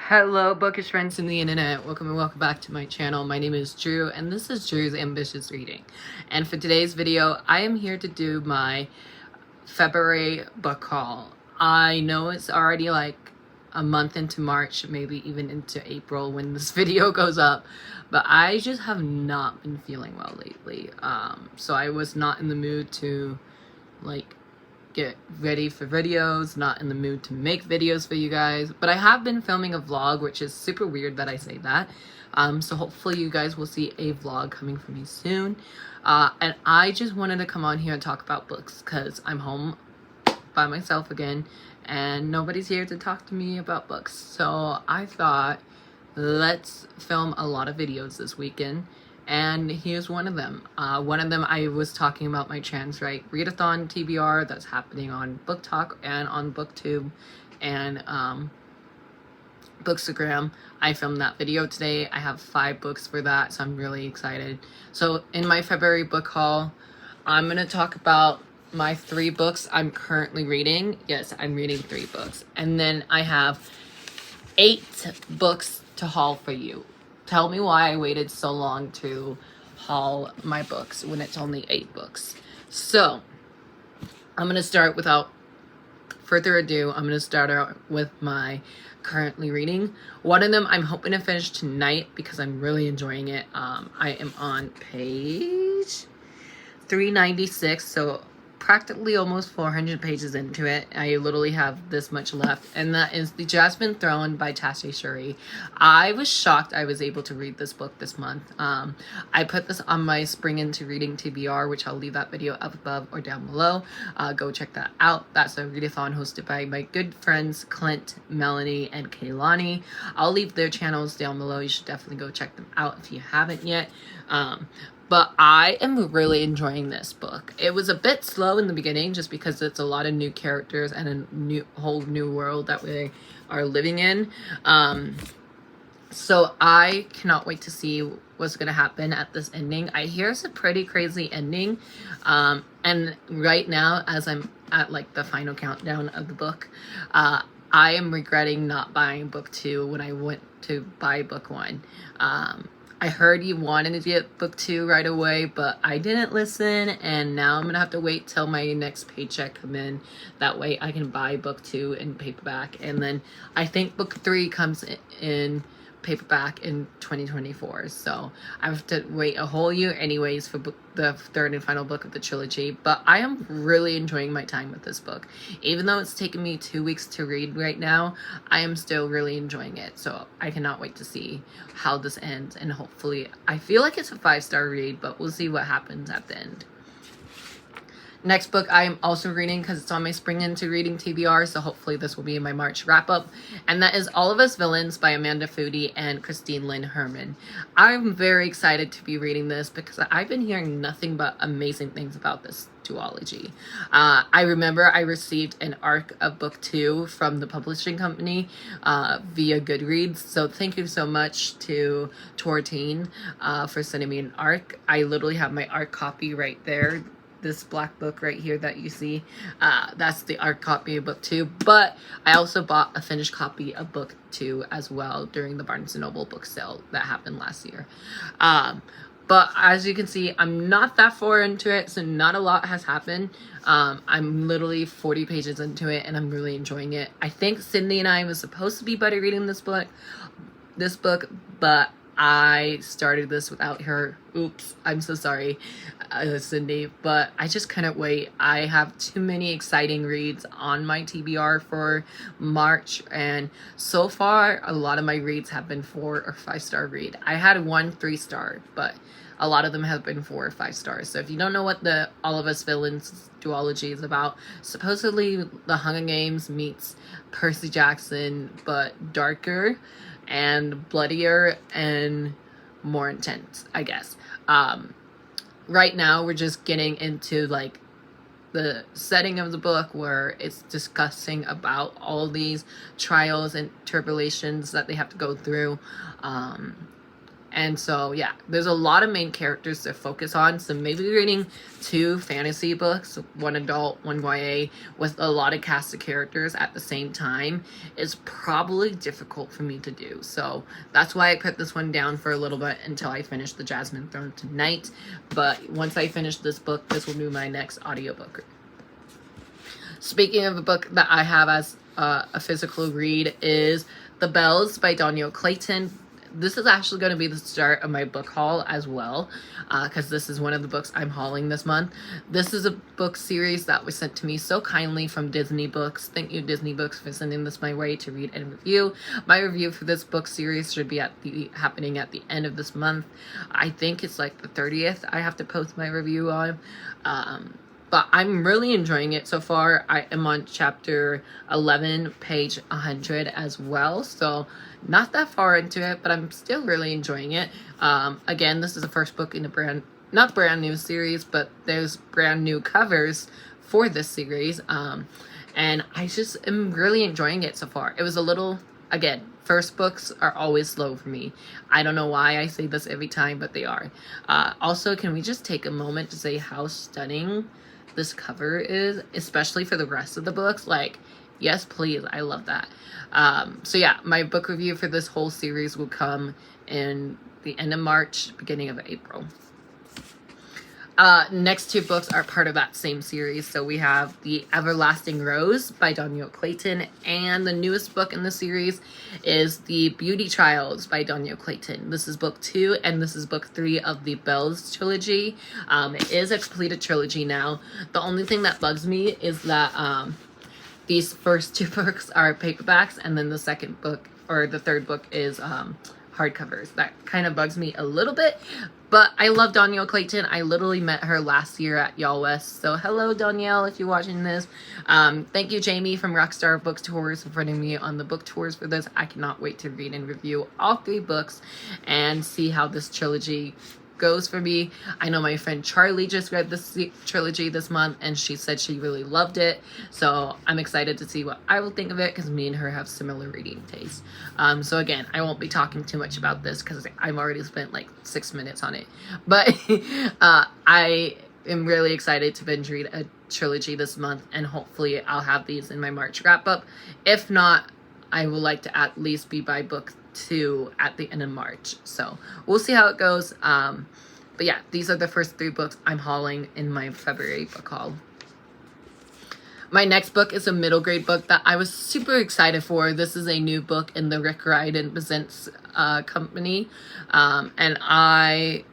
Hello, bookish friends from the internet. Welcome and welcome back to my channel. My name is Drew, and this is Drew's Ambitious Reading. And for today's video, I am here to do my February book haul. I know it's already like a month into March, maybe even into April when this video goes up, but I just have not been feeling well lately. So I was not in the mood to like get ready for videos, not in the mood to make videos for you guys, but I have been filming a vlog, which is super weird that I say that. So hopefully you guys will see a vlog coming from me soon. And I just wanted to come on here and talk about books because I'm home by myself again and nobody's here to talk to me about books. So I thought, let's film a lot of videos this weekend. And here's one of them. One of them I was talking about my Trans Right Readathon TBR that's happening on Book Talk and on BookTube and Bookstagram. I filmed that video today. I have 5 books for that, so I'm really excited. So in my February book haul, I'm going to talk about my 3 books I'm currently reading. Yes, I'm reading 3 books. And then I have 8 books to haul for you. Tell me why I waited so long to haul my books when it's only 8 books. So, I'm going to start without further ado. I'm going to start out with my currently reading. One of them I'm hoping to finish tonight because I'm really enjoying it. I am on page 396, so practically almost 400 pages into it. I literally have this much left, and that is The Jasmine Throne by Tashi Shuri. I was shocked I was able to read this book this month. I put this on my Spring Into Reading TBR, which I'll leave that video up above or down below. Go check that out. That's a readathon hosted by my good friends Clint, Melanie, and Kaylani. I'll leave their channels down below. You should definitely go check them out if you haven't yet. But I am really enjoying this book. It was a bit slow in the beginning just because it's a lot of new characters and a whole new world that we are living in. So I cannot wait to see what's going to happen at this ending. I hear it's a pretty crazy ending. And right now, as I'm at like the final countdown of the book, I am regretting not buying book 2 when I went to buy book 1. I heard you wanted to get book 2 right away, but I didn't listen, and now I'm gonna have to wait till my next paycheck come in. That way I can buy book 2 in paperback, and then I think book 3 comes in paperback in 2024, so I have to wait a whole year anyways for the 3rd and final book of the trilogy. But I am really enjoying my time with this book. Even though it's taken me 2 weeks to read right now, I am still really enjoying it, so I cannot wait to see how this ends, and hopefully, I feel like it's a 5-star read, but we'll see what happens at the end. Next book I am also reading because it's on my Spring Into Reading TBR, so hopefully this will be in my March wrap-up, and that is All of Us Villains by Amanda Foody and Christine Lynn Herman. I'm very excited to be reading this because I've been hearing nothing but amazing things about this duology. I remember I received an ARC of book 2 from the publishing company via Goodreads, so thank you so much to Tortine for sending me an ARC. I literally have my ARC copy right there. This black book right here that you see, that's the ARC copy of book 2, but I also bought a finished copy of book 2 as well during the Barnes & Noble book sale that happened last year. But as you can see, I'm not that far into it, so not a lot has happened. I'm literally 40 pages into it, and I'm really enjoying it. I think Sydney and I was supposed to be buddy reading this book, but I started this without her. Oops, I'm so sorry, Cindy, but I just couldn't wait. I have too many exciting reads on my TBR for March, and so far, a lot of my reads have been 4 or 5-star read. I had 1 3-star, but a lot of them have been 4 or 5 stars. So if you don't know what the All of Us Villains duology is about, supposedly the Hunger Games meets Percy Jackson, but darker and bloodier and more intense, I guess. Right now we're just getting into like the setting of the book where it's discussing about all these trials and tribulations that they have to go through, And so, yeah, there's a lot of main characters to focus on. So maybe reading 2 fantasy books, 1 adult, 1 YA, with a lot of cast of characters at the same time is probably difficult for me to do. So that's why I put this one down for a little bit until I finish the Jasmine Throne tonight. But once I finish this book, this will be my next audiobook. Speaking of a book that I have as a physical read is The Bells by Danielle Clayton. This is actually going to be the start of my book haul as well, because this is one of the books I'm hauling this month. This is a book series that was sent to me so kindly from Disney Books. Thank you, Disney Books, for sending this my way to read and review. My review for this book series should be happening at the end of this month. I think it's like the 30th I have to post my review on. But I'm really enjoying it so far. I am on chapter 11, page 100 as well. So not that far into it, but I'm still really enjoying it. Again, this is the first book in a not brand new series, but there's brand new covers for this series. And I just am really enjoying it so far. It was a little, again, first books are always slow for me. I don't know why I say this every time, but they are. Also, can we just take a moment to say how stunning this cover is, especially for the rest of the books? Like, yes, please, I love that. So yeah, my book review for this whole series will come in the end of March, beginning of April. Next 2 books are part of that same series. So we have The Everlasting Rose by Danielle Clayton, and the newest book in the series is The Beauty Trials by Danielle Clayton. This is book 2, and this is book 3 of the Bells trilogy. It is a completed trilogy now. The only thing that bugs me is that these first 2 books are paperbacks, and then the second book, or the third book, is hardcovers. That kind of bugs me a little bit, but I love Danielle Clayton. I literally met her last year at Y'all West. So hello, Danielle, if you're watching this. Thank you, Jamie from Rockstar Book Tours, for putting me on the book tours for this. I cannot wait to read and review all 3 books and see how this trilogy goes for me. I know my friend Charlie just read this trilogy this month, and she said she really loved it. So I'm excited to see what I will think of it, because me and her have similar reading tastes. So again, I won't be talking too much about this because I've already spent like 6 minutes on it. But I am really excited to binge read a trilogy this month, and hopefully I'll have these in my March wrap up. If not, I would like to at least be by book 2 at the end of March. So we'll see how it goes. But yeah, these are the first 3 books I'm hauling in my February book haul. My next book is a middle grade book that I was super excited for. This is a new book in the Rick Riordan Presents company. And I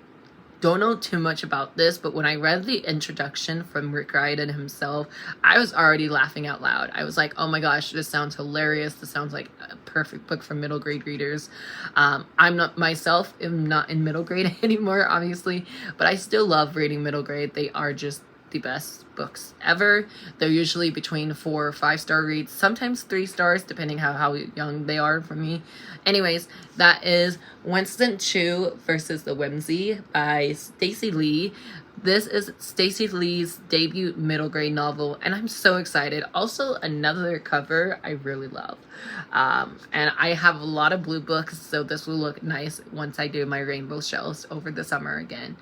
don't know too much about this, but when I read the introduction from Rick Riordan himself, I was already laughing out loud. I was like, oh my gosh, this sounds hilarious. This sounds like a perfect book for middle grade readers. I'm not myself, am not in middle grade anymore, obviously, but I still love reading middle grade. They are just the best books ever. They're usually between 4 or 5 star reads, sometimes 3 stars, depending how young they are for me. Anyways, that is Winston Chu versus the Whimsy by Stacey Lee. This is Stacey Lee's debut middle grade novel, and I'm so excited. Also, another cover I really love. And I have a lot of blue books, so this will look nice once I do my rainbow shelves over the summer again.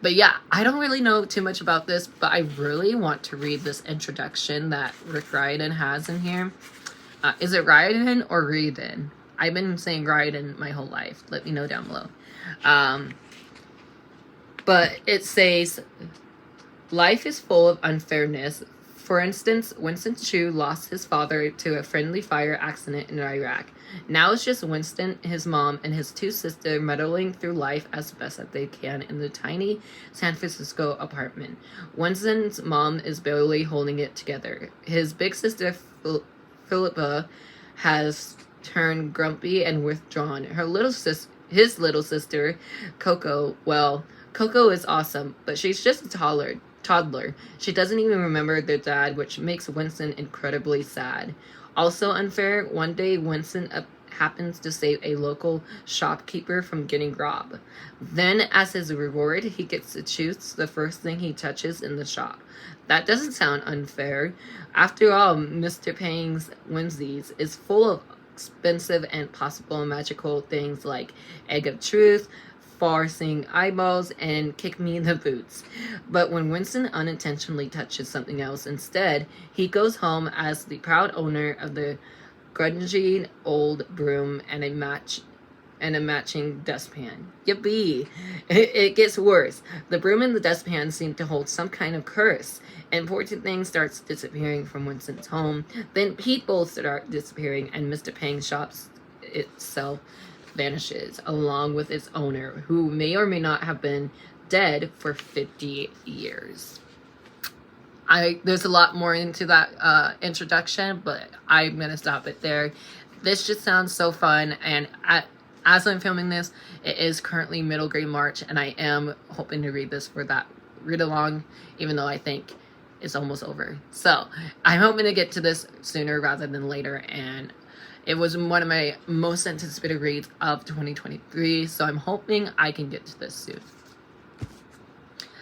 But yeah, I don't really know too much about this, but I really want to read this introduction that Rick Riordan has in here. Is it Riordan or Riordan? I've been saying Riordan my whole life. Let me know down below. But it says, life is full of unfairness. For instance, Winston Chu lost his father to a friendly fire accident in Iraq. Now it's just Winston, his mom, and his 2 sisters muddling through life as best as they can in the tiny San Francisco apartment. Winston's mom is barely holding it together. His big sister, Philippa, has turned grumpy and withdrawn. His little sister, Coco, well, Coco is awesome, but she's just a toddler. She doesn't even remember their dad, which makes Winston incredibly sad. Also unfair, one day Winston happens to save a local shopkeeper from getting robbed. Then, as his reward, he gets to choose the first thing he touches in the shop. That doesn't sound unfair. After all, Mr. Pang's Whimsies is full of expensive and possible magical things like Egg of Truth, Far-Seeing Eyeballs, and Kick Me in the Boots. But when Winston unintentionally touches something else instead, he goes home as the proud owner of the grungy old broom and a matching dustpan. Yippee! It gets worse. The broom and the dustpan seem to hold some kind of curse. Important things starts disappearing from Winston's home. Then people start disappearing, and Mr. Pang's shop itself vanishes, along with its owner, who may or may not have been dead for 50 years. There's a lot more into that introduction, but I'm gonna stop it there. This just sounds so fun, and as I'm filming this, it is currently middle grade March, and I am hoping to read this for that read along, even though I think it's almost over. So I'm hoping to get to this sooner rather than later, and it was one of my most anticipated reads of 2023, so I'm hoping I can get to this soon.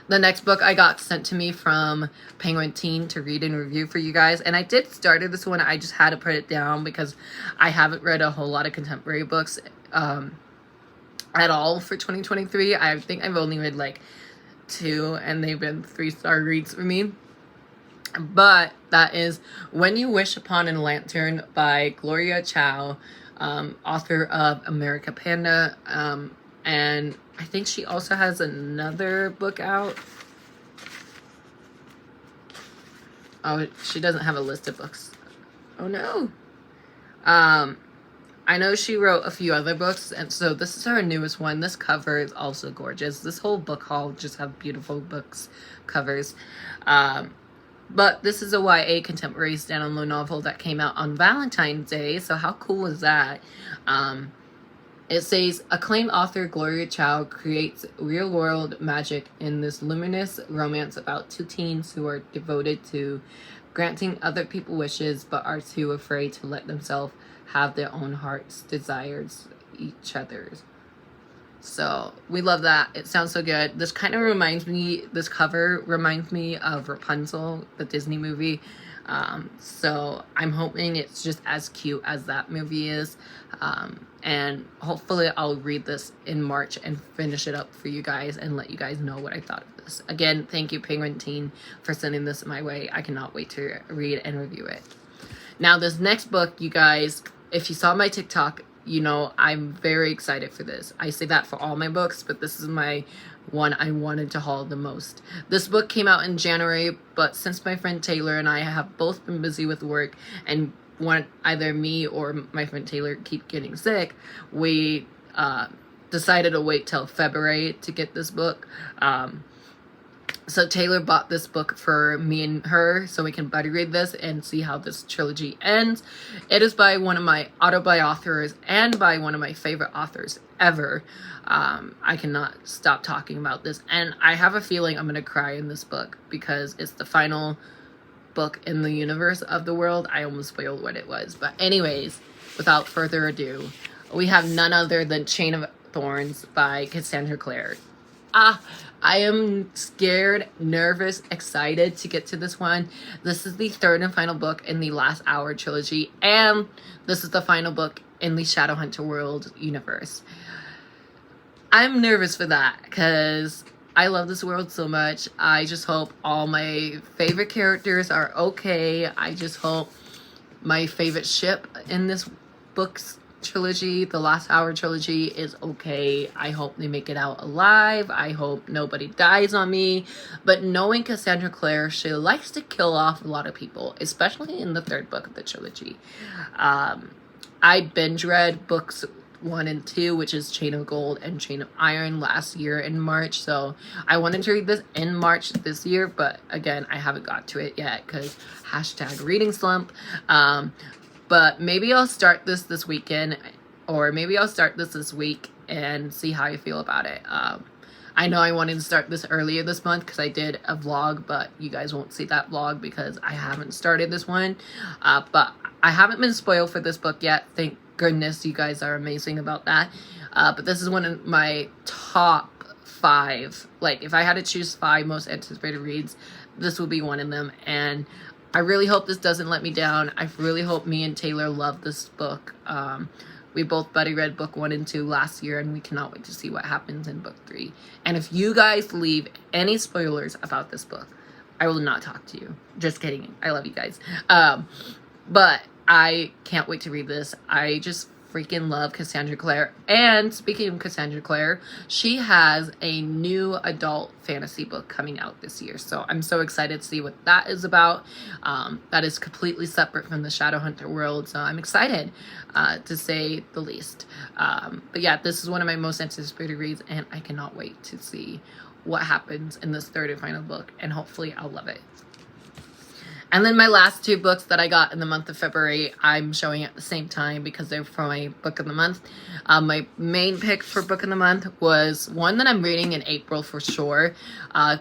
The next book I got sent to me from Penguin Teen to read and review for you guys. And I did start this one. I just had to put it down because I haven't read a whole lot of contemporary books at all for 2023. I think I've only read like 2, and they've been 3-star reads for me. But that is When You Wish Upon a Lantern by Gloria Chow, author of America Panda. And I think she also has another book out. Oh, she doesn't have a list of books. Oh no. I know she wrote a few other books, and so this is her newest one. This cover is also gorgeous. This whole book haul just have beautiful books covers. But this is a YA contemporary standalone novel that came out on Valentine's Day. So how cool is that? It says, acclaimed author Gloria Chow creates real-world magic in this luminous romance about 2 teens who are devoted to granting other people wishes but are too afraid to let themselves have their own heart's desires, each other's. So we love that. It sounds so good. This kind of reminds me, this cover reminds me of Rapunzel, the Disney movie. So I'm hoping it's just as cute as that movie is. And hopefully I'll read this in March and finish it up for you guys and let you guys know what I thought of this. Again, thank you Penguin Teen for sending this my way. I cannot wait to read and review it. Now this next book, you guys, if you saw my TikTok, you know I'm very excited for this. I say that for all my books, but this is my one I wanted to haul the most. This book came out in January, but since my friend Taylor and I have both been busy with work and either me or my friend Taylor keep getting sick, we decided to wait till February to get this book. So Taylor bought this book for me and her so we can buddy read this and see how this trilogy ends. It is by one of my authors and by one of my favorite authors ever. I cannot stop talking about this, and I have a feeling I'm gonna cry in this book because it's the final book in the universe of the world. I almost spoiled what it was, but anyways, without further ado, we have none other than Chain of Thorns by Cassandra Clare. I am scared, nervous, excited to get to this one. This is the 3rd and final book in the Last Hour trilogy, and this is the final book in the Shadowhunter World universe. I'm nervous for that because I love this world so much. I just hope all my favorite characters are okay. I just hope my favorite ship in this book's trilogy, the Last Hour trilogy, is okay. I hope they make it out alive. I hope nobody dies on me. But knowing Cassandra Clare, she likes to kill off a lot of people, especially in the 3rd book of the trilogy. I binge read books 1 and 2, which is Chain of Gold and Chain of Iron, last year in March. So I wanted to read this in March this year, but again, I haven't got to it yet because #reading slump. But maybe I'll start this weekend, or maybe I'll start this week and see how I feel about it. I know I wanted to start this earlier this month because I did a vlog, but you guys won't see that vlog because I haven't started this one. But I haven't been spoiled for this book yet. Thank goodness, you guys are amazing about that. But this is one of my top 5. Like, if I had to choose 5 most anticipated reads, this would be one of them. And I really hope this doesn't let me down. I really hope me and Taylor love this book. We both buddy read book 1 and 2 last year, and we cannot wait to see what happens in book 3. And if you guys leave any spoilers about this book, I will not talk to you. Just kidding. I love you guys. But I can't wait to read this. I just freaking love Cassandra Clare. And speaking of Cassandra Clare, she has a new adult fantasy book coming out this year. So I'm so excited to see what that is about. That is completely separate from the Shadowhunter world. So I'm excited, to say the least. But yeah, this is one of my most anticipated reads, and I cannot wait to see what happens in this third and final book. And hopefully I'll love it. And then my last 2 books that I got in the month of February, I'm showing at the same time because they're for my book of the month. My main pick for book of the month was one that I'm reading in April for sure,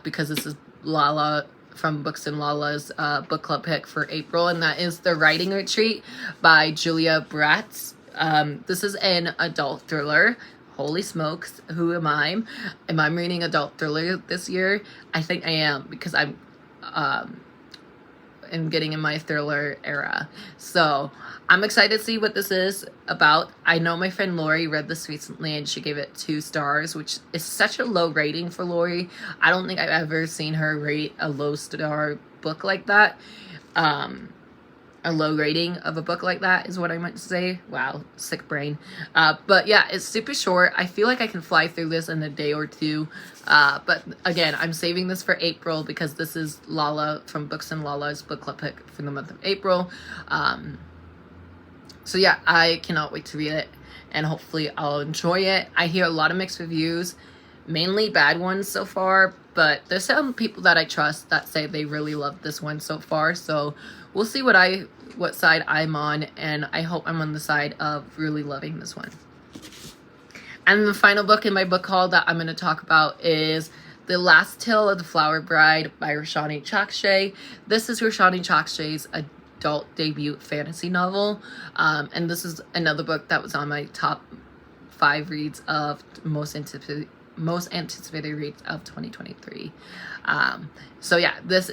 because this is Lala from Books and Lala's book club pick for April, and that is The Writing Retreat by Julia Bratz. This is an adult thriller. Holy smokes, who am I? Am I reading adult thriller this year? I think I am, because I'm getting in my thriller era. So I'm excited to see what this is about. I know my friend Lori read this recently and she gave it 2 stars, which is such a low rating for Lori. I don't think I've ever seen her rate a low star book like that. A low rating of a book like that is what I meant to say. Wow, sick brain. But yeah, it's super short. I feel like I can fly through this in a day or 2. But again, I'm saving this for April because this is Lala from Books and Lala's book club pick for the month of April. So yeah, I cannot wait to read it, and hopefully I'll enjoy it. I hear a lot of mixed reviews, mainly bad ones so far, but there's some people that I trust that say they really love this one so far. So we'll see what side I'm on, and I hope I'm on the side of really loving this one. And the final book in my book haul that I'm going to talk about is The Last Tale of the Flower Bride by Roshani Chakshay. This is Roshani Chakshay's adult debut fantasy novel, and this is another book that was on my top 5 reads of most anticipated reads of 2023. So yeah, this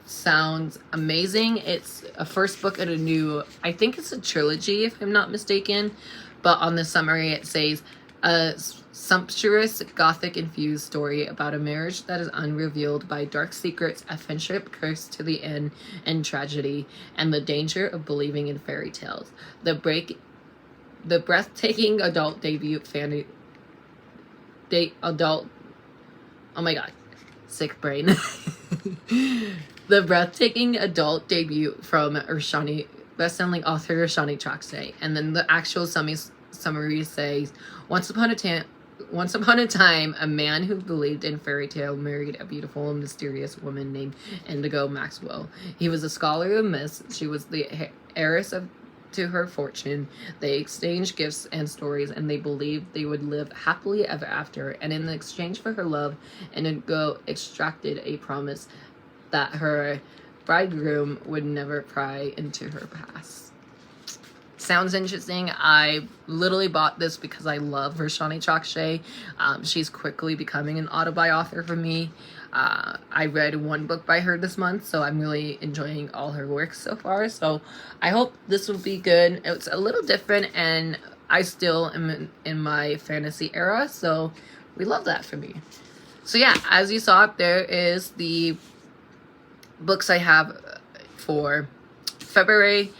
sounds amazing. It's a first book in a new, I think it's a trilogy if I'm not mistaken, but on the summary it says a sumptuous gothic infused story about a marriage that is unrevealed by dark secrets, a friendship cursed to the end, and tragedy, and the danger of believing in fairy tales. The breathtaking adult debut oh my god, sick brain. The breathtaking adult debut from best-selling author Roshani Chakshay. And then the actual summary says, once upon a time, a man who believed in fairy tale married a beautiful and mysterious woman named Indigo Maxwell. He was a scholar of myths. She was the heiress to her fortune. They exchanged gifts and stories, and they believed they would live happily ever after. And in exchange for her love, Indigo extracted a promise that her bridegroom would never pry into her past. Sounds interesting. I literally bought this because I love Roshani Chakshay. She's quickly becoming an autobi author for me. I read 1 book by her this month, so I'm really enjoying all her work so far. So I hope this will be good. It's a little different, and I still am in my fantasy era, so we love that for me. So yeah, as you saw, there is the books I have for February.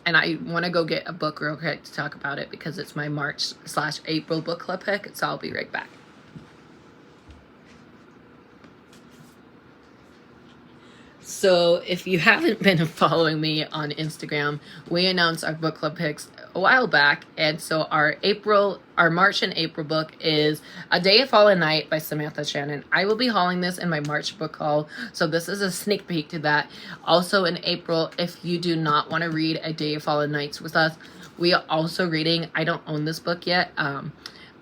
And I want to go get a book real quick to talk about it because it's my March/April book club pick. So I'll be right back. So if you haven't been following me on Instagram, we announced our book club picks a while back. And so our March and April book is A Day of Fallen Night by Samantha Shannon. I will be hauling this in my March book haul, so this is a sneak peek to that. Also in April, if you do not want to read A Day of Fallen Nights with us, we are also reading, I don't own this book yet,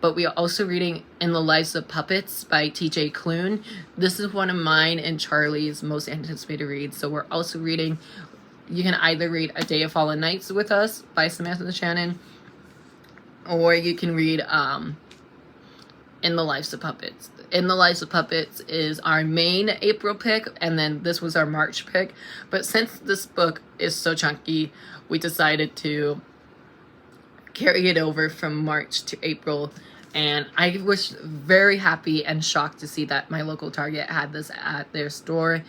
but we are also reading In the Lives of Puppets by TJ Klune. This is one of mine and Charlie's most anticipated reads. So we're also reading, you can either read A Day of Fallen Nights with us by Samantha Shannon, or you can read In the Lives of Puppets. In the Lives of Puppets is our main April pick, and then this was our March pick. But since this book is so chunky, we decided to carry it over from March to April. And I was very happy and shocked to see that my local Target had this at their store.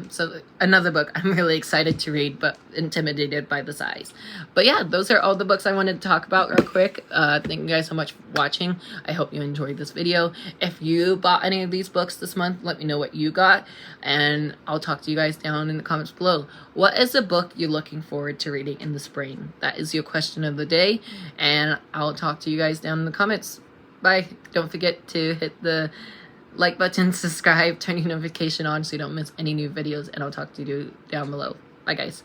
So another book I'm really excited to read, but intimidated by the size. But yeah, those are all the books I wanted to talk about real quick. Thank you guys so much for watching. I hope you enjoyed this video. If you bought any of these books this month, let me know what you got. And I'll talk to you guys down in the comments below. What is a book you're looking forward to reading in the spring? That is your question of the day. And I'll talk to you guys down in the comments. Bye. Don't forget to hit the like button, subscribe, turn your notification on so you don't miss any new videos, and I'll talk to you down below. Bye, guys.